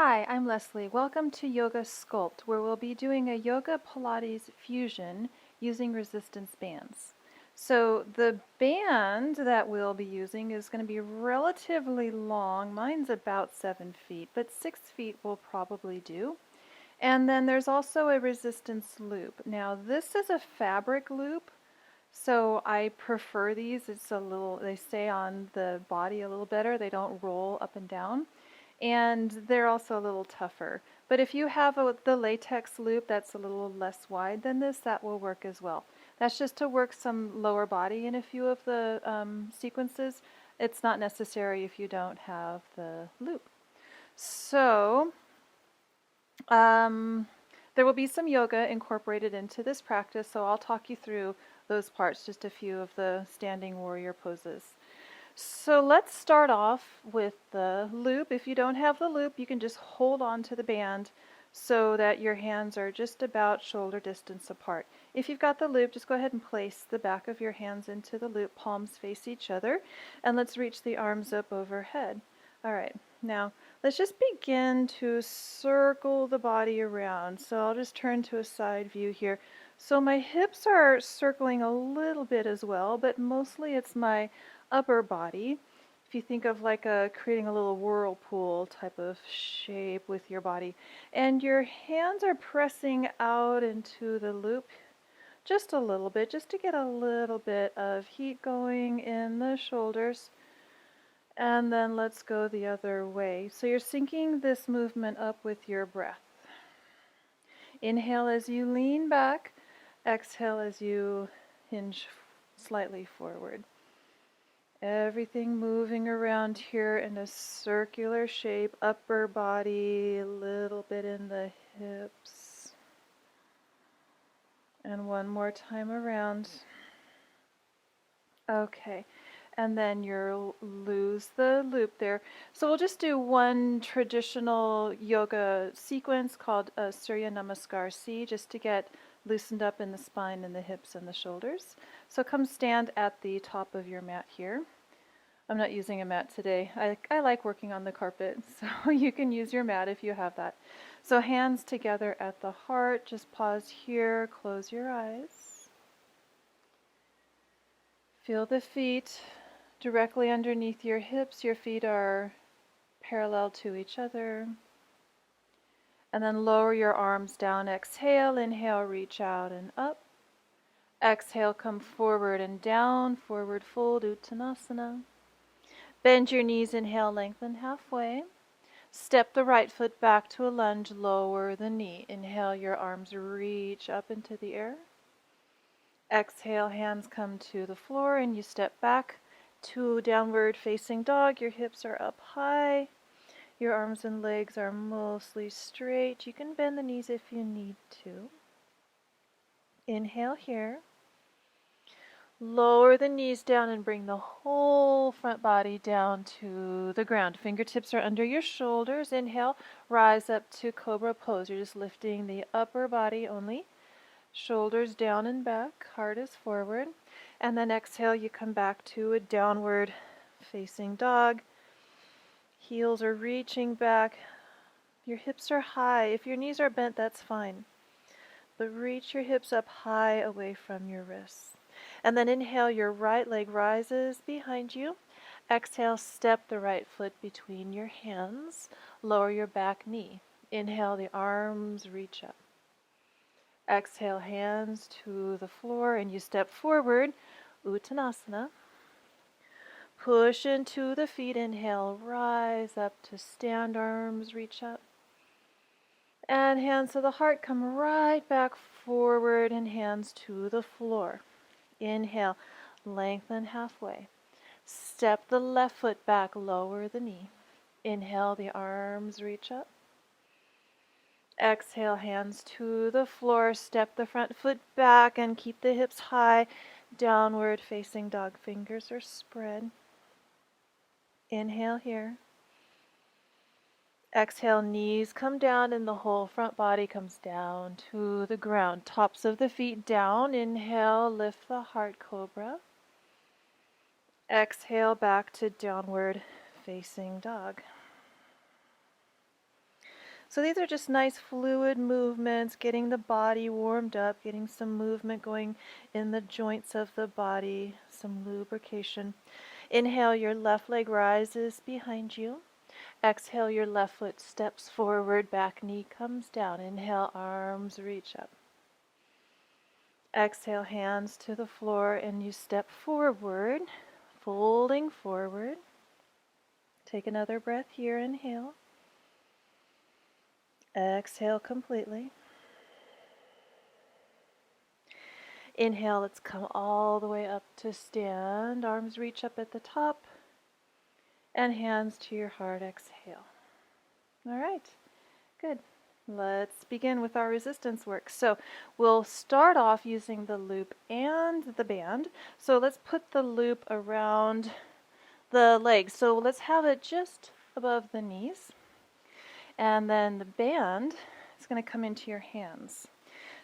Hi, I'm Leslie. Welcome to Yoga Sculpt, where we'll be doing a Yoga Pilates fusion using resistance bands. So the band that we'll be using is going to be relatively long. Mine's about 7 feet, but 6 feet will probably do. And then there's also a resistance loop. Now this is a fabric loop, so I prefer these. They stay on the body a little better. They don't roll up and down. And they're also a little tougher. But if you have the latex loop that's a little less wide than this, that will work as well. That's just to work some lower body in a few of the sequences. It's not necessary if you don't have the loop. So there will be some yoga incorporated into this practice, so I'll talk you through those parts, just a few of the standing warrior poses. So let's start off with the loop. If you don't have the loop, you can just hold on to the band so that your hands are just about shoulder distance apart. If you've got the loop, just go ahead and place the back of your hands into the loop, palms face each other, and let's reach the arms up overhead. All right, now let's just begin to circle the body around. So I'll just turn to a side view here. So my hips are circling a little bit as well, but mostly it's my upper body. If you think of like creating a little whirlpool type of shape with your body, and your hands are pressing out into the loop just a little bit, just to get a little bit of heat going in the shoulders. And then let's go the other way. So you're syncing this movement up with your breath. Inhale as you lean back, exhale as you hinge slightly forward. Everything moving around here in a circular shape, upper body, a little bit in the hips. And one more time around. Okay, and then you'll lose the loop there. So we'll just do one traditional yoga sequence called Surya Namaskar C, just to get loosened up in the spine and the hips and the shoulders. So come stand at the top of your mat here. I'm not using a mat today. I like working on the carpet, so you can use your mat if you have that. So hands together at the heart. Just pause here, close your eyes. Feel the feet directly underneath your hips. Your feet are parallel to each other. And then lower your arms down. Exhale, inhale, reach out and up. Exhale, come forward and down, forward fold, Uttanasana. Bend your knees, inhale, lengthen halfway. Step the right foot back to a lunge, lower the knee. Inhale, your arms reach up into the air. Exhale, hands come to the floor and you step back to downward facing dog. Your hips are up high. Your arms and legs are mostly straight. You can bend the knees if you need to. Inhale here. Lower the knees down and bring the whole front body down to the ground. Fingertips are under your shoulders. Inhale, rise up to Cobra Pose. You're just lifting the upper body only. Shoulders down and back, heart is forward. And then exhale, you come back to a downward facing dog. Heels are reaching back. Your hips are high. If your knees are bent, that's fine. But reach your hips up high away from your wrists. And then inhale, your right leg rises behind you. Exhale, step the right foot between your hands. Lower your back knee. Inhale, the arms reach up. Exhale, hands to the floor, and you step forward, Uttanasana. Push into the feet. Inhale, rise up to stand, arms reach up. And hands to the heart, come right back forward, and hands to the floor. Inhale, lengthen halfway. Step the left foot back, lower the knee. Inhale, the arms reach up. Exhale, hands to the floor. Step the front foot back and keep the hips high. Downward facing dog, fingers are spread. Inhale here. Exhale, knees come down and the whole front body comes down to the ground. Tops of the feet down. Inhale, lift the heart, cobra. Exhale, back to downward facing dog. So these are just nice fluid movements, getting the body warmed up, getting some movement going in the joints of the body, some lubrication. Inhale, your left leg rises behind you. Exhale, your left foot steps forward, back knee comes down. Inhale, arms reach up. Exhale, hands to the floor, and you step forward, folding forward. Take another breath here, inhale. Exhale completely. Inhale, let's come all the way up to stand. Arms reach up at the top, and hands to your heart, exhale. All right, good. Let's begin with our resistance work. So we'll start off using the loop and the band. So let's put the loop around the legs. So let's have it just above the knees. And then the band is going to come into your hands.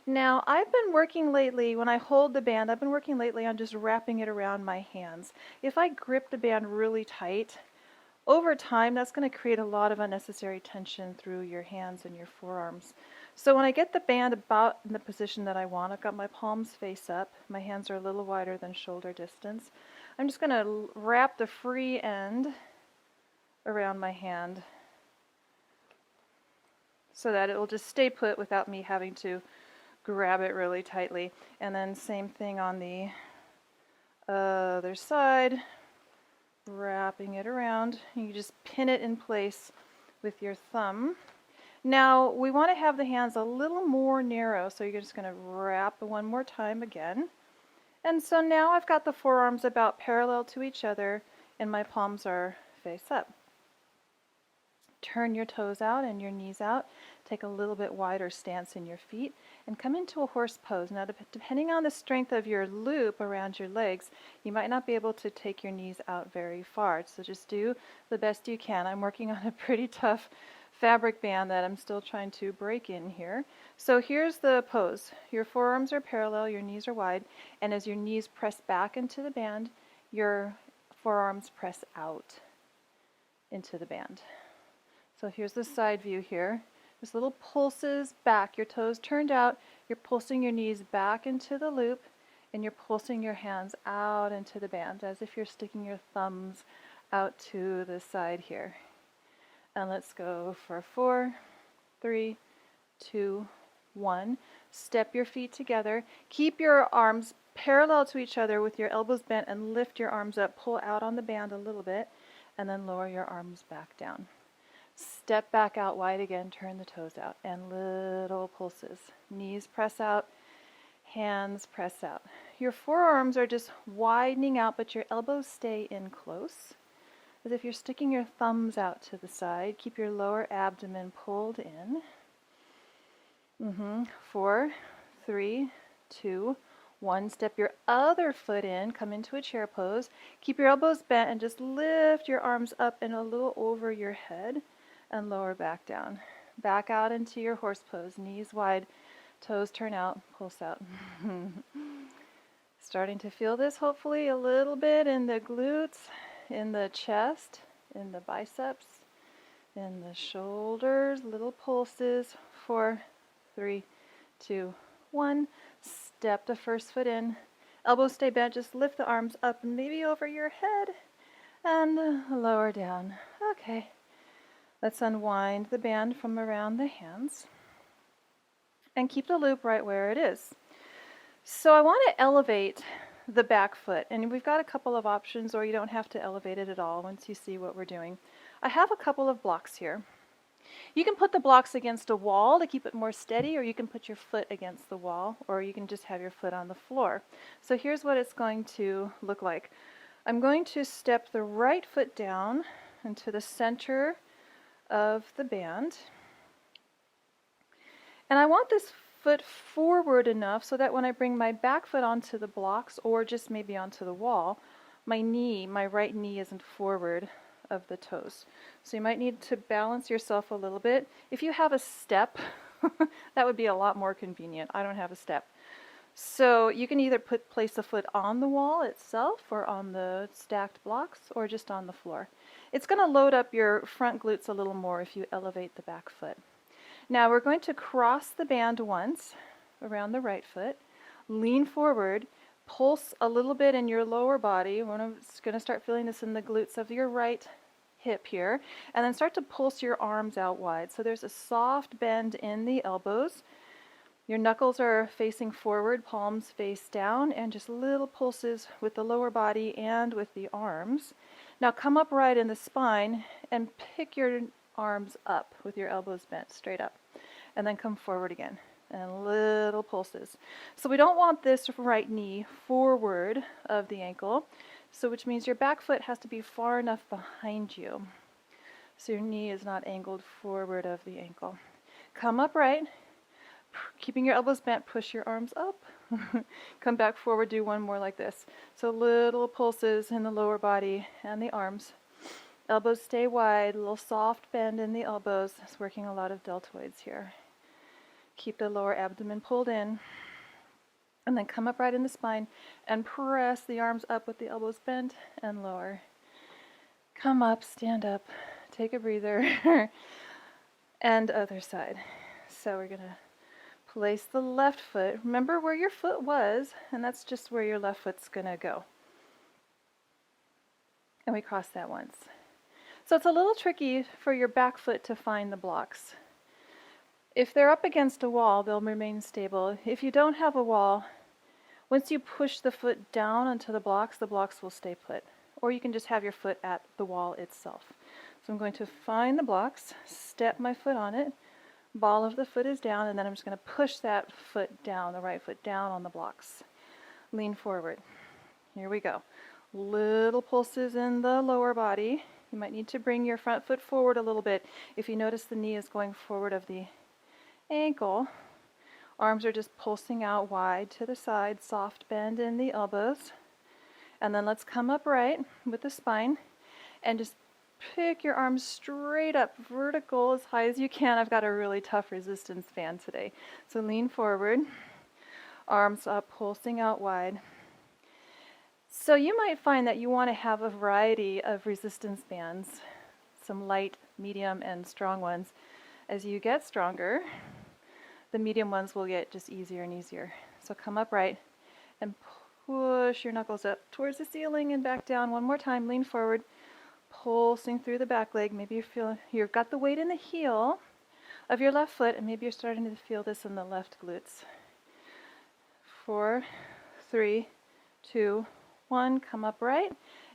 Now, I've been working lately, when I hold the band, I've been working lately on just wrapping it around my hands. If I grip the band really tight, over time, that's going to create a lot of unnecessary tension through your hands and your forearms. So when I get the band about in the position that I want, I've got my palms face up, my hands are a little wider than shoulder distance. I'm just going to wrap the free end around my hand so that it will just stay put without me having to grab it really tightly. And then same thing on the other side. Wrapping it around. You just pin it in place with your thumb. Now we want to have the hands a little more narrow, so you're just going to wrap one more time again. And so now I've got the forearms about parallel to each other and my palms are face up. Turn your toes out and your knees out. Take a little bit wider stance in your feet and come into a horse pose. Now, depending on the strength of your loop around your legs, you might not be able to take your knees out very far. So just do the best you can. I'm working on a pretty tough fabric band that I'm still trying to break in here. So here's the pose. Your forearms are parallel, your knees are wide, and as your knees press back into the band, your forearms press out into the band. So here's the side view here. Just little pulses back, your toes turned out, you're pulsing your knees back into the loop, and you're pulsing your hands out into the band, as if you're sticking your thumbs out to the side here. And let's go for 4, 3, 2, 1. Step your feet together. Keep your arms parallel to each other with your elbows bent and lift your arms up. Pull out on the band a little bit, and then lower your arms back down. Step back out wide again, turn the toes out, and little pulses. Knees press out, hands press out. Your forearms are just widening out, but your elbows stay in close, as if you're sticking your thumbs out to the side. Keep your lower abdomen pulled in. 4, 3, 2, 1. Step your other foot in, come into a chair pose. Keep your elbows bent and just lift your arms up and a little over your head. And lower back down. Back out into your horse pose, knees wide, toes turn out, pulse out. Starting to feel this hopefully a little bit in the glutes, in the chest, in the biceps, in the shoulders, little pulses. 4, 3, 2, 1. Step the first foot in. Elbows stay bent, just lift the arms up and maybe over your head and lower down. Okay. Let's unwind the band from around the hands and keep the loop right where it is. So I want to elevate the back foot, and we've got a couple of options, or you don't have to elevate it at all once you see what we're doing. I have a couple of blocks here. You can put the blocks against a wall to keep it more steady, or you can put your foot against the wall, or you can just have your foot on the floor. So here's what it's going to look like. I'm going to step the right foot down into the center of the band, and I want this foot forward enough so that when I bring my back foot onto the blocks, or just maybe onto the wall, my right knee isn't forward of the toes. So you might need to balance yourself a little bit. If you have a step, that would be a lot more convenient. I don't have a step. So you can either place the foot on the wall itself, or on the stacked blocks, or just on the floor. It's going to load up your front glutes a little more if you elevate the back foot. Now we're going to cross the band once around the right foot, lean forward, pulse a little bit in your lower body. We're going to start feeling this in the glutes of your right hip here, and then start to pulse your arms out wide. So there's a soft bend in the elbows. Your knuckles are facing forward, palms face down, and just little pulses with the lower body and with the arms. Now come upright in the spine and pick your arms up with your elbows bent straight up, and then come forward again, and little pulses. So we don't want this right knee forward of the ankle, so which means your back foot has to be far enough behind you, so your knee is not angled forward of the ankle. Come upright, keeping your elbows bent, push your arms up. Come back forward, do one more like this. So little pulses in the lower body and the arms. Elbows stay wide, a little soft bend in the elbows. It's working a lot of deltoids here. Keep the lower abdomen pulled in. And then come upright in the spine and press the arms up with the elbows bent and lower. Come up, stand up, take a breather. And other side. So we're going to place the left foot. Remember where your foot was, and that's just where your left foot's going to go. And we cross that once. So it's a little tricky for your back foot to find the blocks. If they're up against a wall, they'll remain stable. If you don't have a wall, once you push the foot down onto the blocks will stay put. Or you can just have your foot at the wall itself. So I'm going to find the blocks, step my foot on it, ball of the foot is down, and then I'm just going to push that foot down, the right foot down on the blocks. Lean forward. Here we go. Little pulses in the lower body. You might need to bring your front foot forward a little bit. If you notice the knee is going forward of the ankle, arms are just pulsing out wide to the side, soft bend in the elbows. And then let's come upright with the spine and just pick your arms straight up, vertical as high as you can. I've got a really tough resistance band today. So lean forward, arms up, pulsing out wide. So you might find that you want to have a variety of resistance bands, some light, medium, and strong ones. As you get stronger, the medium ones will get just easier and easier. So come upright and push your knuckles up towards the ceiling and back down. One more time, lean forward, pulsing through the back leg. Maybe you feel you've got the weight in the heel of your left foot, and maybe you're starting to feel this in the left glutes. 4, 3, 2, 1. Come upright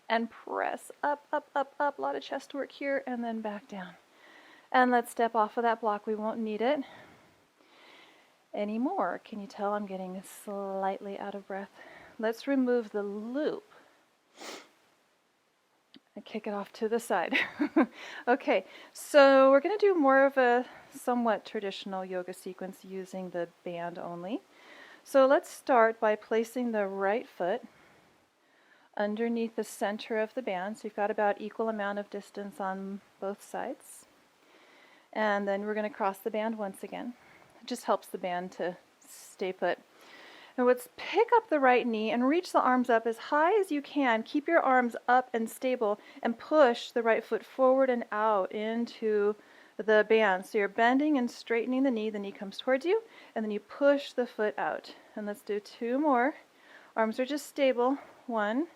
and press up, up, up, up. A lot of chest work here, and then back down. And let's step off of that block. We won't need it anymore. Can you tell I'm getting slightly out of breath? Let's remove the loop and kick it off to the side. Okay, so we're going to do more of a somewhat traditional yoga sequence using the band only. So let's start by placing the right foot underneath the center of the band. So you've got about equal amount of distance on both sides. And then we're going to cross the band once again. It just helps the band to stay put. And let's pick up the right knee and reach the arms up as high as you can. Keep your arms up and stable and push the right foot forward and out into the band. So you're bending and straightening the knee comes towards you, and then you push the foot out. And let's do 2 more. Arms are just stable. 1,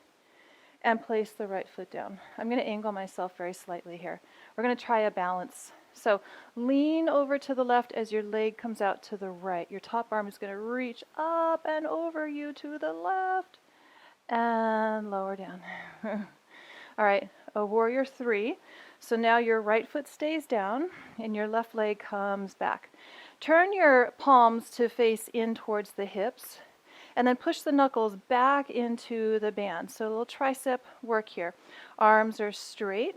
and place the right foot down. I'm going to angle myself very slightly here. We're going to try a balance. So lean over to the left as your leg comes out to the right. Your top arm is going to reach up and over you to the left and lower down. All right, a warrior 3. So now your right foot stays down and your left leg comes back. Turn your palms to face in towards the hips, and then push the knuckles back into the band. So a little tricep work here. Arms are straight.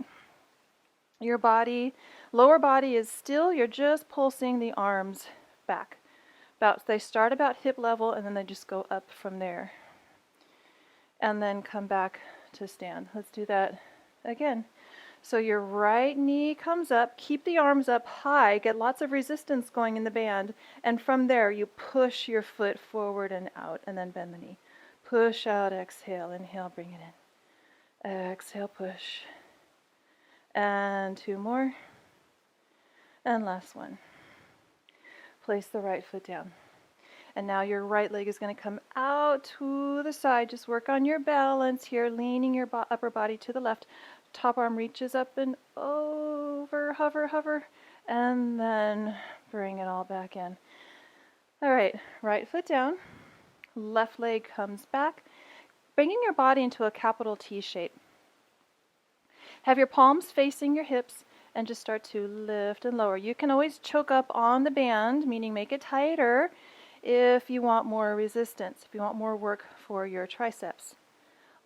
Your body, lower body is still, you're just pulsing the arms back. They start about hip level and then they just go up from there. And then come back to stand. Let's do that again. So your right knee comes up, keep the arms up high, get lots of resistance going in the band, and from there you push your foot forward and out, and then bend the knee. Push out, exhale, inhale, bring it in. Exhale, push. And 2 more. And last one. Place the right foot down. And now your right leg is going to come out to the side. Just work on your balance here, leaning your upper body to the left. Top arm reaches up and over, hover, hover, and then bring it all back in. All right, right foot down, left leg comes back, bringing your body into a capital T shape. Have your palms facing your hips and just start to lift and lower. You can always choke up on the band, meaning make it tighter if you want more resistance, if you want more work for your triceps.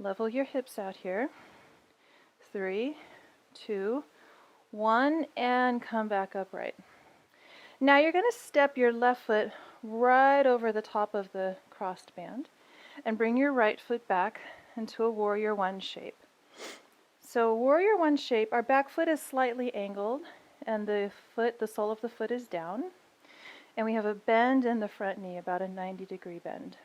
Level your hips out here. 3, 2, 1, and come back upright. Now you're going to step your left foot right over the top of the crossed band and bring your right foot back into a warrior one shape. So warrior one shape, our back foot is slightly angled and the sole of the foot is down. And we have a bend in the front knee, about a 90-degree bend.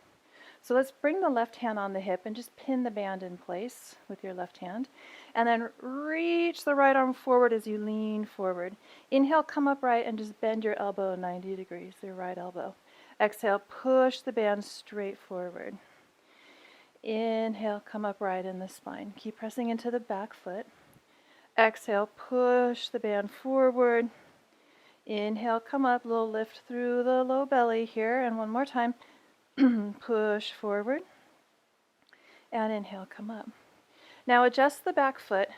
So let's bring the left hand on the hip and just pin the band in place with your left hand. And then reach the right arm forward as you lean forward. Inhale, come upright and just bend your elbow 90 degrees, your right elbow. Exhale, push the band straight forward. Inhale, come upright in the spine. Keep pressing into the back foot. Exhale, push the band forward. Inhale, come up, little lift through the low belly here, and one more time, push forward, and inhale, come up. Now adjust the back foot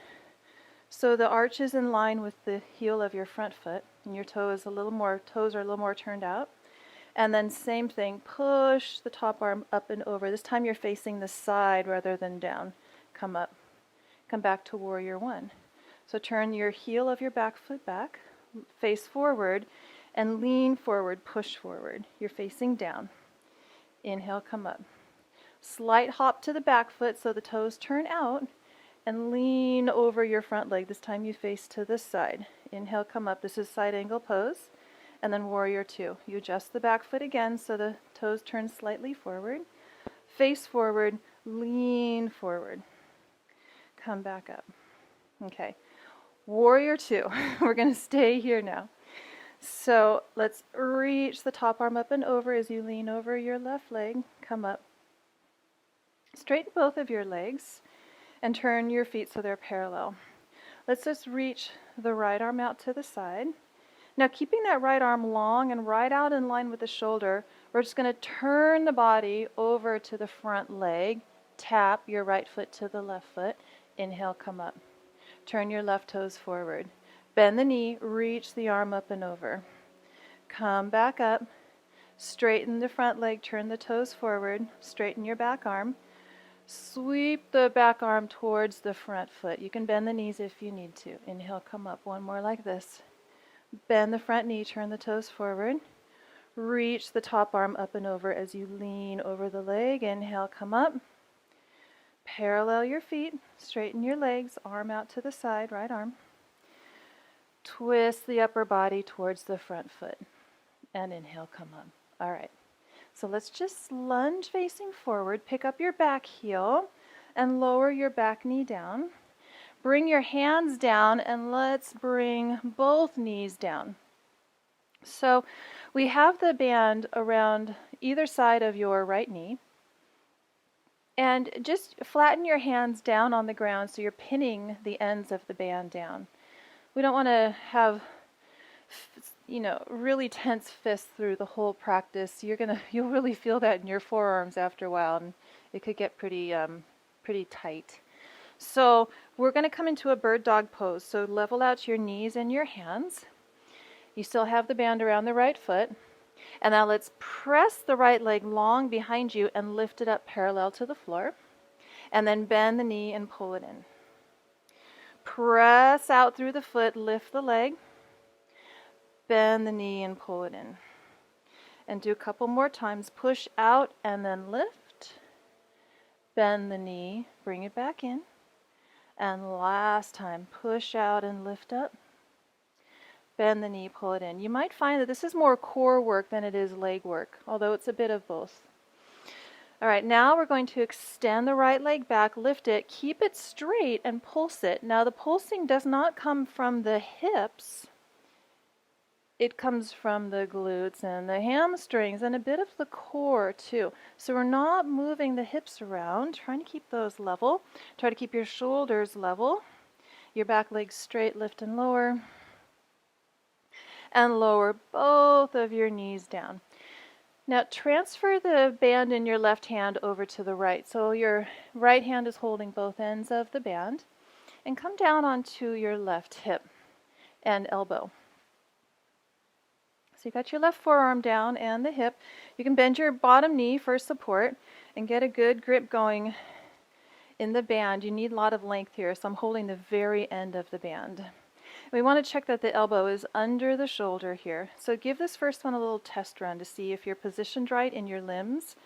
so the arch is in line with the heel of your front foot, and your toes are a little more turned out. And then same thing, push the top arm up and over. This time you're facing the side rather than down. Come up. Come back to warrior one. So turn your heel of your back foot back, face forward, and lean forward, push forward. You're facing down. Inhale, come up. Slight hop to the back foot so the toes turn out, and lean over your front leg. This time you face to the side. Inhale, come up. This is side angle pose. And then warrior two. You adjust the back foot again so the toes turn slightly forward. Face forward, lean forward. Come back up. Okay. Warrior two. We're going to stay here now. So let's reach the top arm up and over as you lean over your left leg. Come up. Straighten both of your legs and turn your feet so they're parallel. Let's just reach the right arm out to the side. Now keeping that right arm long and right out in line with the shoulder, we're just going to turn the body over to the front leg. Tap your right foot to the left foot. Inhale, come up. Turn your left toes forward. Bend the knee, reach the arm up and over. Come back up. Straighten the front leg, turn the toes forward. Straighten your back arm. Sweep the back arm towards the front foot. You can bend the knees if you need to. Inhale, come up. One more like this. Bend the front knee, turn the toes forward. Reach the top arm up and over as you lean over the leg. Inhale, come up. Parallel your feet, straighten your legs, arm out to the side, right arm. Twist the upper body towards the front foot. And inhale, come up. All right. So let's just lunge facing forward. Pick up your back heel and lower your back knee down. Bring your hands down and let's bring both knees down. So we have the band around either side of your right knee. And just flatten your hands down on the ground so you're pinning the ends of the band down. We don't want to have, really tense fists through the whole practice. You'll really feel that in your forearms after a while, and it could get pretty tight. So we're going to come into a bird dog pose. So level out your knees and your hands. You still have the band around the right foot. And now let's press the right leg long behind you and lift it up parallel to the floor. And then bend the knee and pull it in. Press out through the foot, lift the leg. Bend the knee and pull it in. And do a couple more times. Push out and then lift. Bend the knee, bring it back in. And last time, push out and lift up. Bend the knee, pull it in. You might find that this is more core work than it is leg work, although it's a bit of both. All right, now we're going to extend the right leg back, lift it, keep it straight, and pulse it. Now the pulsing does not come from the hips. It comes from the glutes and the hamstrings and a bit of the core too. So we're not moving the hips around, trying to keep those level. Try to keep your shoulders level, your back legs straight, lift and lower both of your knees down. Now transfer the band in your left hand over to the right. So your right hand is holding both ends of the band, and come down onto your left hip and elbow. So you got your left forearm down and the hip. You can bend your bottom knee for support and get a good grip going in the band. You need a lot of length here, so I'm holding the very end of the band. We want to check that the elbow is under the shoulder here. So give this first one a little test run to see if you're positioned right in your limbs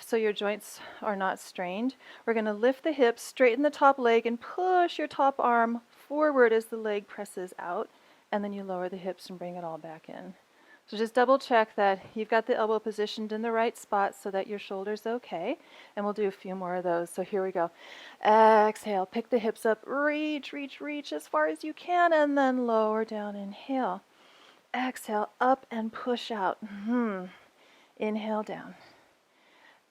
so your joints are not strained. We're going to lift the hips, straighten the top leg, and push your top arm forward as the leg presses out, and then you lower the hips and bring it all back in. So just double check that you've got the elbow positioned in the right spot so that your shoulder's okay. And we'll do a few more of those. So here we go. Exhale, pick the hips up, reach, reach, reach as far as you can, and then lower down. Inhale. Exhale, up and push out. Inhale down.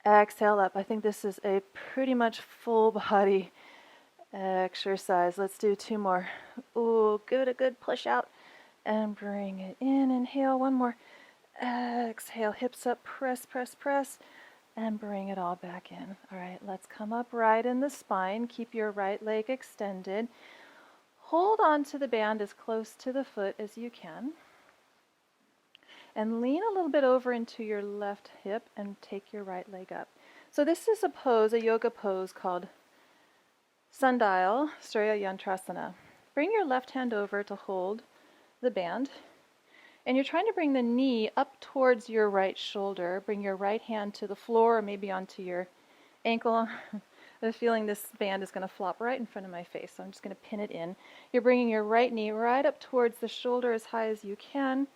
Exhale up. I think this is a pretty much full body exercise. Let's do 2 more. Ooh, good, a good push out. And bring it in. Inhale, 1 more. Exhale, hips up, press, press, press, and bring it all back in. All right, let's come up right in the spine. Keep your right leg extended. Hold on to the band as close to the foot as you can. And lean a little bit over into your left hip and take your right leg up. So this is a pose, a yoga pose called Sundial Surya Yantrasana. Bring your left hand over to hold the band, and you're trying to bring the knee up towards your right shoulder. Bring your right hand to the floor or maybe onto your ankle. I have a feeling this band is going to flop right in front of my face, so I'm just going to pin it in. You're bringing your right knee right up towards the shoulder as high as you can.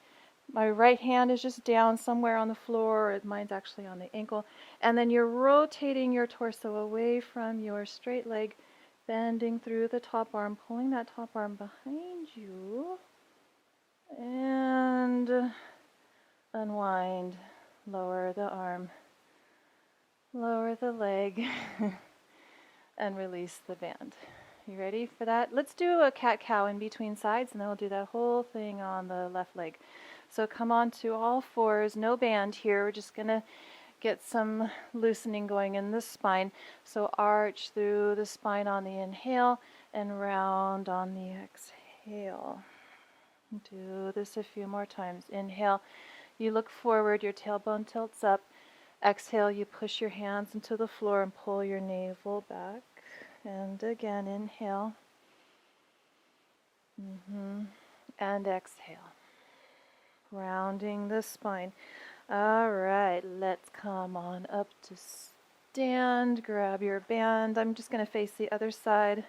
My right hand is just down somewhere on the floor, or mine's actually on the ankle. And then you're rotating your torso away from your straight leg, bending through the top arm, pulling that top arm behind you. And unwind, lower the arm, lower the leg, and release the band. You ready for that? Let's do a cat-cow in between sides, and then we'll do that whole thing on the left leg. So come on to all fours, no band here. We're just going to get some loosening going in the spine. So arch through the spine on the inhale and round on the exhale. Do this a few more times. Inhale, you look forward, your tailbone tilts up. Exhale, you push your hands into the floor and pull your navel back. And again, inhale. And exhale. Rounding the spine. All right, let's come on up to stand. Grab your band. I'm just going to face the other side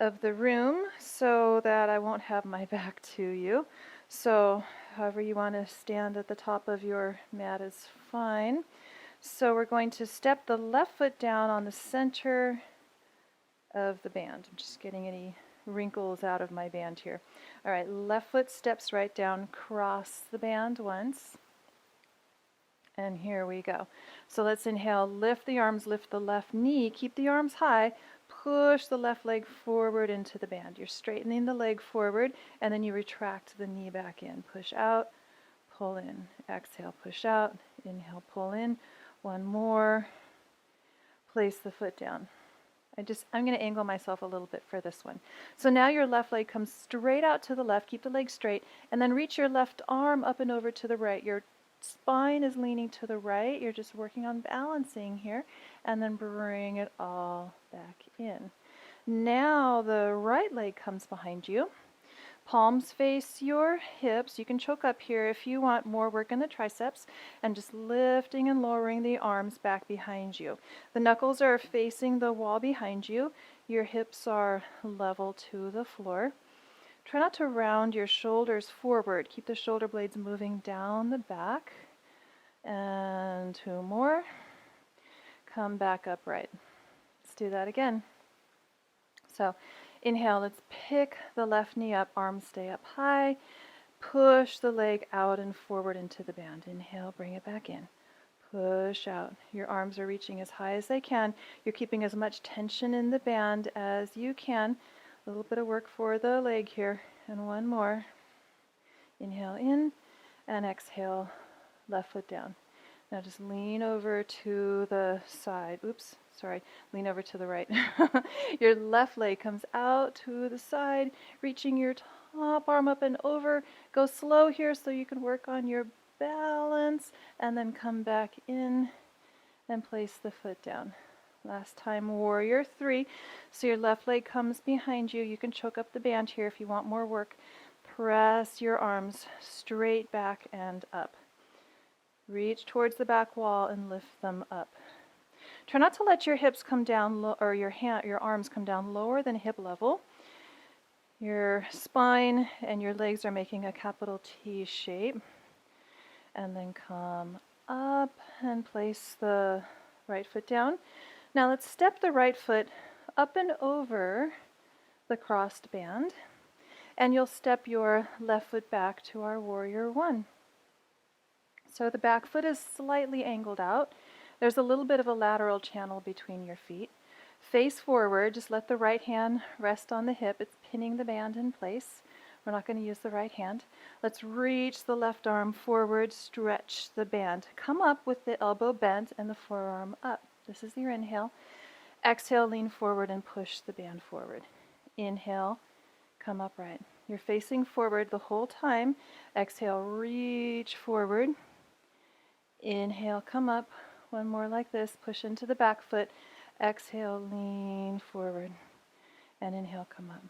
of the room so that I won't have my back to you. So however you want to stand at the top of your mat is fine. So we're going to step the left foot down on the center of the band. I'm just getting any wrinkles out of my band here. All right, left foot steps right down, cross the band once. And here we go. So let's inhale, lift the arms, lift the left knee, keep the arms high, push the left leg forward into the band. You're straightening the leg forward, and then you retract the knee back in. Push out, pull in. Exhale, push out. Inhale, pull in. 1 more. Place the foot down. I'm going to angle myself a little bit for this one. So now your left leg comes straight out to the left. Keep the leg straight, and then reach your left arm up and over to the right. Your spine is leaning to the right. You're just working on balancing here, and then bring it all back in. Now the right leg comes behind you. Palms face your hips. You can choke up here if you want more work in the triceps, and just lifting and lowering the arms back behind you. The knuckles are facing the wall behind you. Your hips are level to the floor. Try not to round your shoulders forward. Keep the shoulder blades moving down the back. And 2 more. Come back upright. Let's do that again. So inhale, let's pick the left knee up, arms stay up high. Push the leg out and forward into the band. Inhale, bring it back in. Push out. Your arms are reaching as high as they can. You're keeping as much tension in the band as you can. A little bit of work for the leg here. And one more. Inhale in and exhale, left foot down. Now just lean over to the side. Oops, sorry, lean over to the right. Your left leg comes out to the side, reaching your top arm up and over. Go slow here so you can work on your balance, and then come back in and place the foot down. Last time, warrior 3. So your left leg comes behind you. You can choke up the band here if you want more work. Press your arms straight back and up. Reach towards the back wall and lift them up. Try not to let your hips come down, or your arms come down lower than hip level. Your spine and your legs are making a capital T shape. And then come up and place the right foot down. Now let's step the right foot up and over the crossed band. And you'll step your left foot back to our warrior 1. So the back foot is slightly angled out. There's a little bit of a lateral channel between your feet. Face forward, just let the right hand rest on the hip. It's pinning the band in place. We're not going to use the right hand. Let's reach the left arm forward, stretch the band. Come up with the elbow bent and the forearm up. This is your inhale. Exhale, lean forward and push the band forward. Inhale, come upright. You're facing forward the whole time. Exhale, reach forward. Inhale, come up. One more like this. Push into the back foot. Exhale, lean forward. And inhale, come up.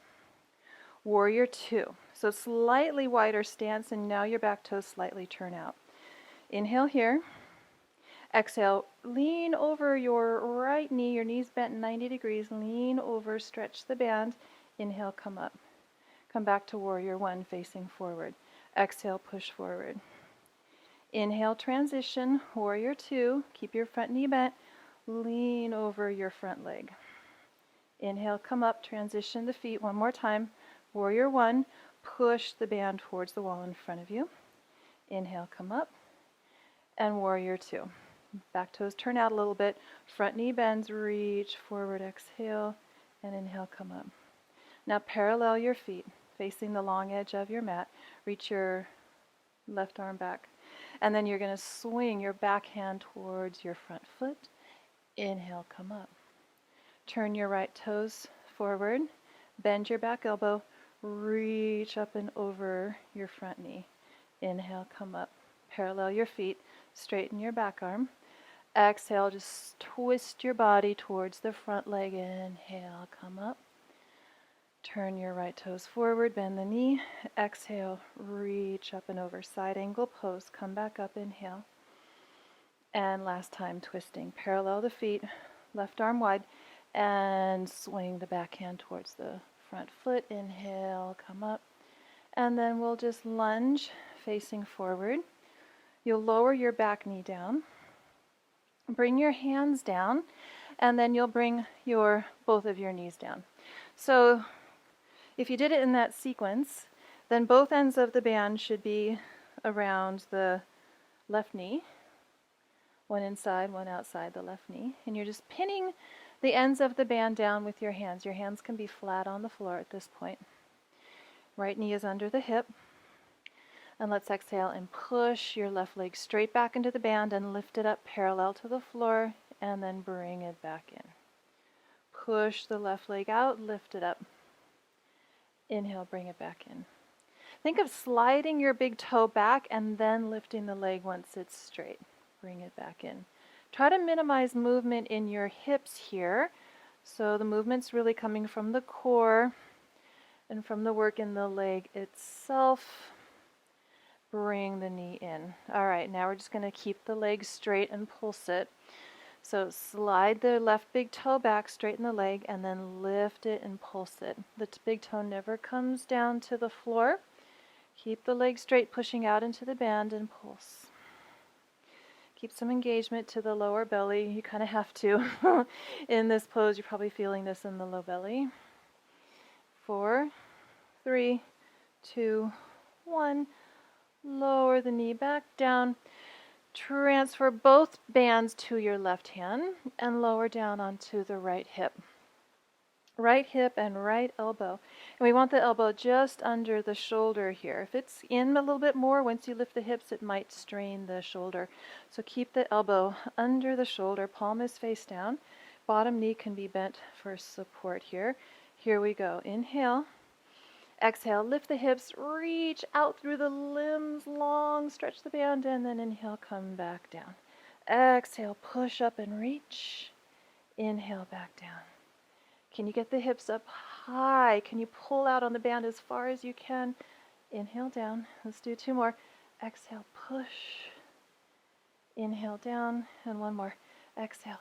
Warrior 2. So slightly wider stance, and now your back toes slightly turn out. Inhale here. Exhale, lean over your right knee. Your knee's bent 90 degrees. Lean over, stretch the band. Inhale, come up. Come back to warrior 1, facing forward. Exhale, push forward. Inhale, transition, warrior 2. Keep your front knee bent. Lean over your front leg. Inhale, come up, transition the feet one more time. Warrior 1, push the band towards the wall in front of you. Inhale, come up. And warrior 2. Back toes turn out a little bit. Front knee bends, reach forward, exhale, and inhale, come up. Now parallel your feet, facing the long edge of your mat. Reach your left arm back. And then you're going to swing your back hand towards your front foot. Inhale, come up. Turn your right toes forward. Bend your back elbow. Reach up and over your front knee. Inhale, come up. Parallel your feet. Straighten your back arm. Exhale, just twist your body towards the front leg. Inhale, come up. Turn your right toes forward, bend the knee. Exhale, reach up and over. Side angle pose. Come back up, inhale. And last time, twisting. Parallel the feet, left arm wide, and swing the back hand towards the front foot. Inhale, come up. And then we'll just lunge, facing forward. You'll lower your back knee down. Bring your hands down, and then you'll bring both of your knees down. So if you did it in that sequence, then both ends of the band should be around the left knee, one inside, one outside the left knee, and you're just pinning the ends of the band down with your hands. Your hands can be flat on the floor at this point. Right knee is under the hip, and let's exhale and push your left leg straight back into the band and lift it up parallel to the floor, and then bring it back in. Push the left leg out, lift it up. Inhale, bring it back in. Think of sliding your big toe back and then lifting the leg once it's straight. Bring it back in. Try to minimize movement in your hips here. So the movement's really coming from the core and from the work in the leg itself. Bring the knee in. All right, now we're just going to keep the leg straight and pulse it. So slide the left big toe back, straighten the leg, and then lift it and pulse it. The big toe never comes down to the floor. Keep the leg straight, pushing out into the band, and pulse. Keep some engagement to the lower belly. You kind of have to. In this pose, you're probably feeling this in the low belly. 4, 3, 2, 1. Lower the knee back down. Transfer both bands to your left hand and lower down onto the right hip. Right hip and right elbow. And we want the elbow just under the shoulder here. If it's in a little bit more, once you lift the hips, it might strain the shoulder. So keep the elbow under the shoulder, palm is face down. Bottom knee can be bent for support here. Here we go. Inhale. Exhale, lift the hips, reach out through the limbs, long, stretch the band, and then inhale, come back down. Exhale, push up and reach. Inhale, back down. Can you get the hips up high? Can you pull out on the band as far as you can? Inhale down. Let's do 2 more. Exhale, push. Inhale down, and 1 more. Exhale.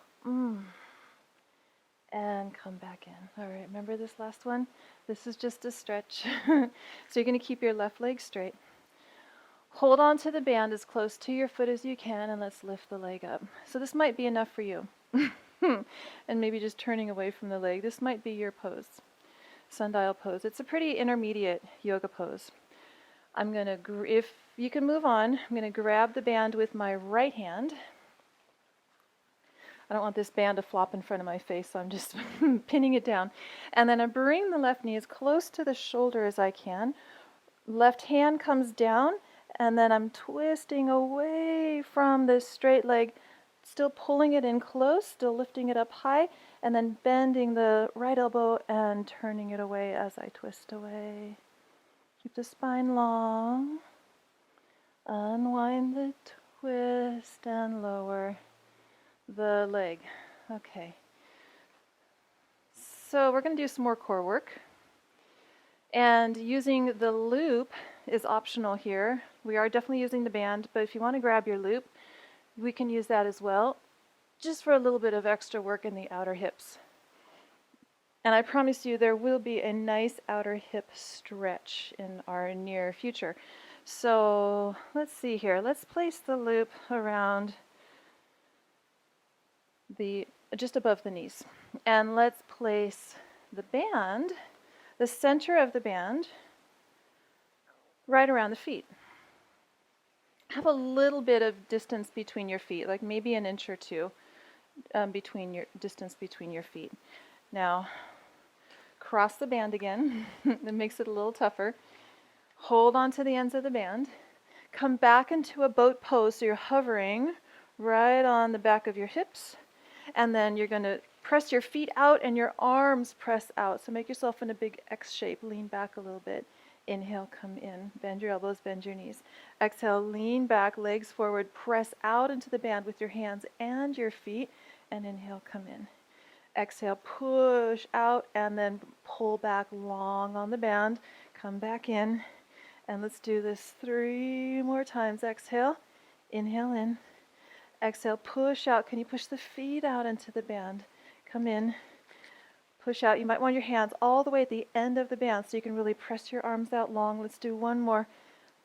And come back in. All right, remember this last one? This is just a stretch. So you're going to keep your left leg straight. Hold on to the band as close to your foot as you can, and let's lift the leg up. So this might be enough for you. And maybe just turning away from the leg. This might be your pose, sundial pose. It's a pretty intermediate yoga pose. I'm going to, if you can move on, I'm going to grab the band with my right hand. I don't want this band to flop in front of my face, so I'm just pinning it down. And then I bring the left knee as close to the shoulder as I can. Left hand comes down, and then I'm twisting away from this straight leg, still pulling it in close, still lifting it up high, and then bending the right elbow and turning it away as I twist away. Keep the spine long. Unwind the twist and lower the leg. Okay. So we're going to do some more core work. And using the loop is optional here. We are definitely using the band, but if you want to grab your loop, we can use that as well, just for a little bit of extra work in the outer hips. And I promise you there will be a nice outer hip stretch in our near future. So let's see here. Let's place the loop around just above the knees. And let's place the band, the center of the band, right around the feet. Have a little bit of distance between your feet, like maybe an inch or 2 between your feet. Now, cross the band again. That makes it a little tougher. Hold on to the ends of the band. Come back into a boat pose, so you're hovering right on the back of your hips. And then you're going to press your feet out and your arms press out. So make yourself in a big X shape. Lean back a little bit. Inhale, come in. Bend your elbows, bend your knees. Exhale, lean back, legs forward. Press out into the band with your hands and your feet. And inhale, come in. Exhale, push out, and then pull back long on the band. Come back in. And let's do this 3 more times. Exhale, inhale in. Exhale, push out. Can you push the feet out into the band? Come in. Push out. You might want your hands all the way at the end of the band so you can really press your arms out long. Let's do 1 more.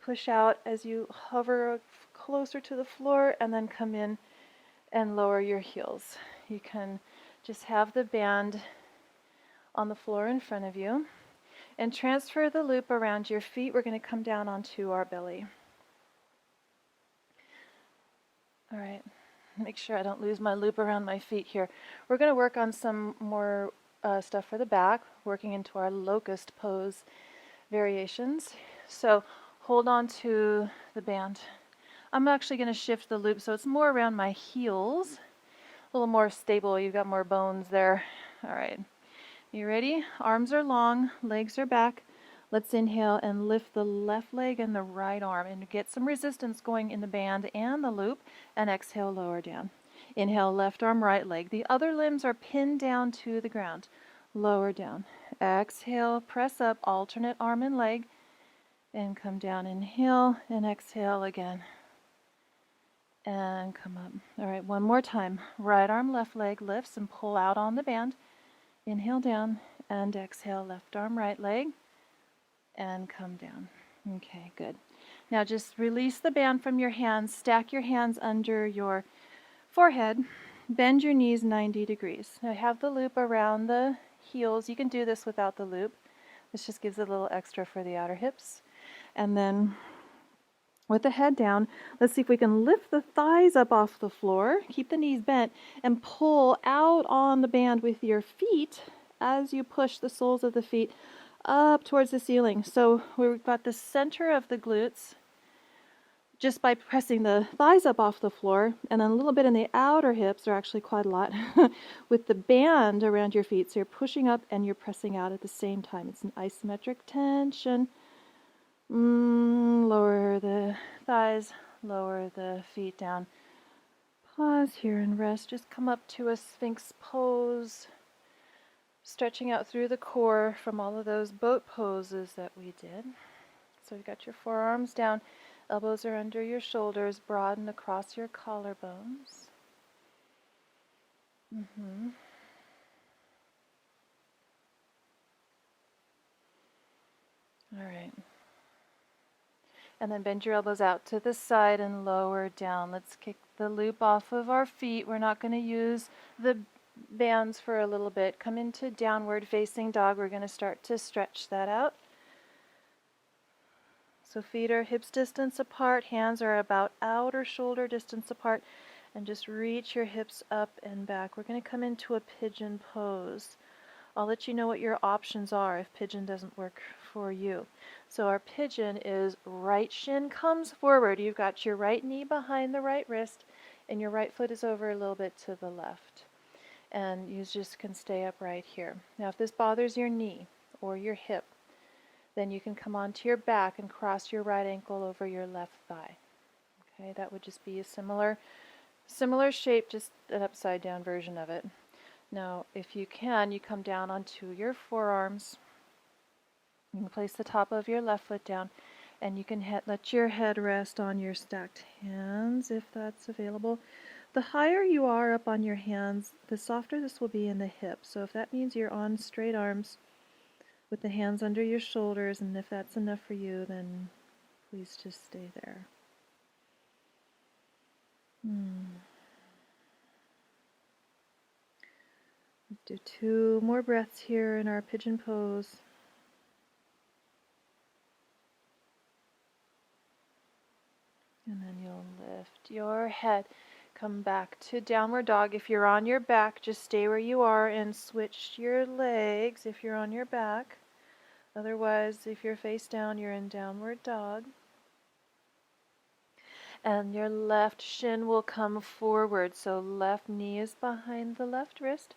Push out as you hover closer to the floor, and then come in and lower your heels. You can just have the band on the floor in front of you and transfer the loop around your feet. We're going to come down onto our belly. All right. Make sure I don't lose my loop around my feet here. We're going to work on some more stuff for the back, working into our locust pose variations. So hold on to the band. I'm actually going to shift the loop so it's more around my heels, a little more stable. You've got more bones there. All right. You ready? Arms are long, legs are back. Let's inhale and lift the left leg and the right arm and get some resistance going in the band and the loop, and exhale, lower down. Inhale, left arm, right leg. The other limbs are pinned down to the ground. Lower down. Exhale, press up, alternate arm and leg, and come down. Inhale and exhale again. And come up. All right, 1 more time. Right arm, left leg lifts and pull out on the band. Inhale down and exhale, left arm, right leg, and come down. Okay, good. Now just release the band from your hands, stack your hands under your forehead, bend your knees 90 degrees. Now have the loop around the heels. You can do this without the loop. This just gives a little extra for the outer hips. And then With the head down, let's see if we can lift the thighs up off the floor, keep the knees bent, and pull out on the band with your feet as you push the soles of the feet up towards the ceiling. So we've got the center of the glutes just by pressing the thighs up off the floor, and then a little bit in the outer hips, or actually quite a lot, with the band around your feet. So you're pushing up and you're pressing out at the same time. It's an isometric tension. Lower the thighs, lower the feet down. Pause here and rest. Just come up to a Sphinx pose, stretching out through the core from all of those boat poses that we did. So you got your forearms down, elbows are under your shoulders, broaden across your collarbones. All right. And then bend your elbows out to the side and lower down. Let's kick the loop off of our feet. We're not going to use the bands for a little bit. Come into downward facing dog. We're going to start to stretch that out. So feet are hips distance apart. Hands are about outer shoulder distance apart. And just reach your hips up and back. We're going to come into a pigeon pose. I'll let you know what your options are if pigeon doesn't work for you. So our pigeon is right shin comes forward. You've got your right knee behind the right wrist, and your right foot is over a little bit to the left. And you just can stay up right here. Now if this bothers your knee or your hip, then you can come onto your back and cross your right ankle over your left thigh. Okay, that would just be a similar shape, just an upside down version of it. Now, if you can, you come down onto your forearms. You can place the top of your left foot down, and you can let your head rest on your stacked hands if that's available. The higher you are up on your hands, the softer this will be in the hips. So if that means you're on straight arms with the hands under your shoulders, and if that's enough for you, then please just stay there. Let's do 2 more breaths here in our pigeon pose. And then you'll lift your head. Come back to downward dog. If you're on your back, just stay where you are and switch your legs if you're on your back. Otherwise, if you're face down, you're in downward dog. And your left shin will come forward. So left knee is behind the left wrist,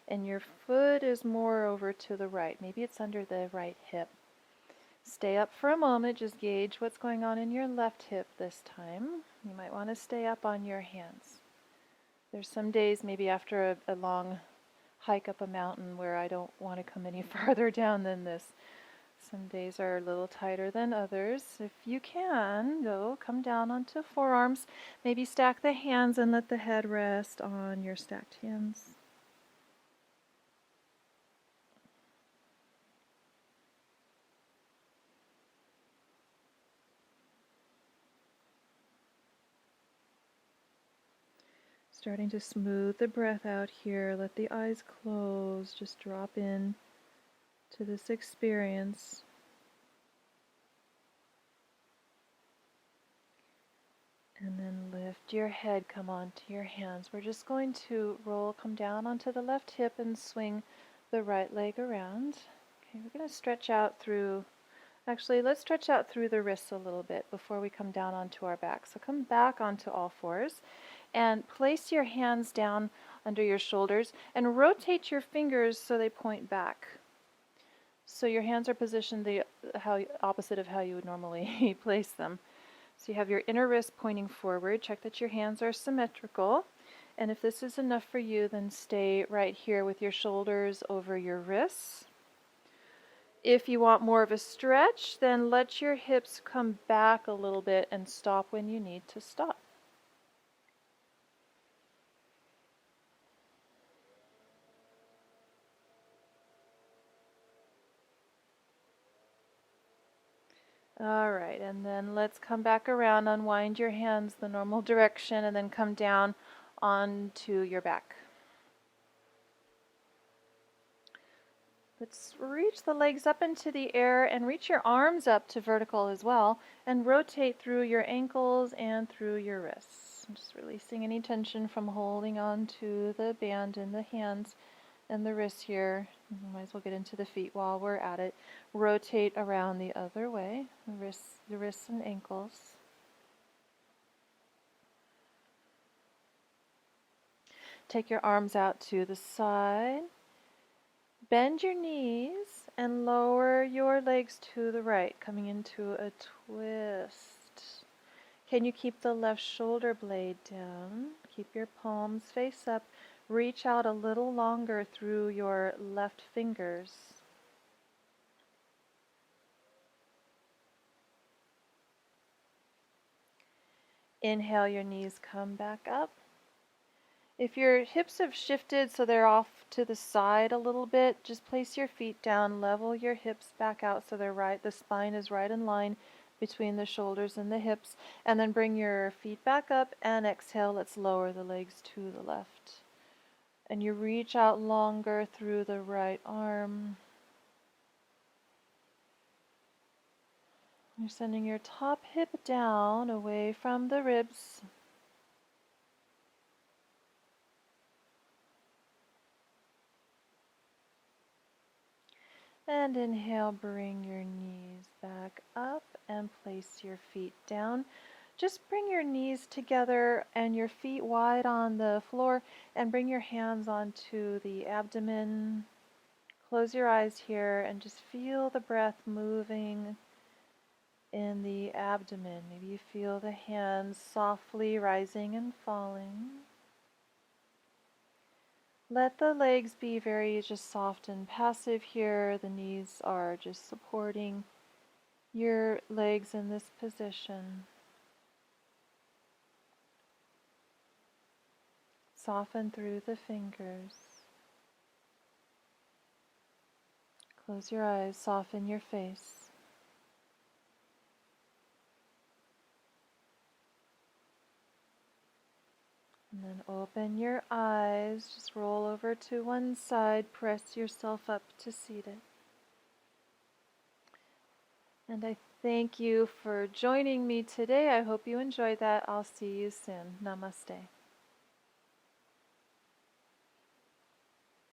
and your foot is more over to the right. Maybe it's under the right hip. Stay up for a moment. Just gauge what's going on in your left hip this time. You might want to stay up on your hands. There's some days, maybe after a long hike up a mountain, where I don't want to come any farther down than this. Some days are a little tighter than others. If you can, though, come down onto forearms. Maybe stack the hands and let the head rest on your stacked hands. Starting to smooth the breath out here. Let the eyes close. Just drop in to this experience. And then lift your head, come onto your hands. We're just going to come down onto the left hip and swing the right leg around. Okay, we're going to stretch out through, let's stretch out through the wrists a little bit before we come down onto our back. So come back onto all fours and place your hands down under your shoulders and rotate your fingers so they point back. So your hands are positioned the opposite of how you would normally place them. So you have your inner wrist pointing forward. Check that your hands are symmetrical. And if this is enough for you, then stay right here with your shoulders over your wrists. If you want more of a stretch, then let your hips come back a little bit and stop when you need to stop. All right, and then let's come back around, unwind your hands the normal direction, and then come down onto your back. Let's reach the legs up into the air and reach your arms up to vertical as well, and rotate through your ankles and through your wrists. Just releasing any tension from holding on to the band in the hands and the wrists here. Might as well get into the feet while we're at it. Rotate around the other way, the wrists and ankles. Take your arms out to the side. Bend your knees and lower your legs to the right, coming into a twist. Can you keep the left shoulder blade down? Keep your palms face up. Reach out a little longer through your left fingers. Inhale, your knees come back up. If your hips have shifted so they're off to the side a little bit, just place your feet down, level your hips back out so they're right, the spine is right in line between the shoulders and the hips, and then bring your feet back up and exhale. Let's lower the legs to the left. And you reach out longer through the right arm. You're sending your top hip down away from the ribs. And inhale, bring your knees back up and place your feet down. Just bring your knees together and your feet wide on the floor, and bring your hands onto the abdomen. Close your eyes here and just feel the breath moving in the abdomen. Maybe you feel the hands softly rising and falling. Let the legs be very just soft and passive here. The knees are just supporting your legs in this position. Soften through the fingers. Close your eyes, soften your face. And then open your eyes, just roll over to one side, press yourself up to seated. And I thank you for joining me today. I hope you enjoyed that. I'll see you soon. Namaste.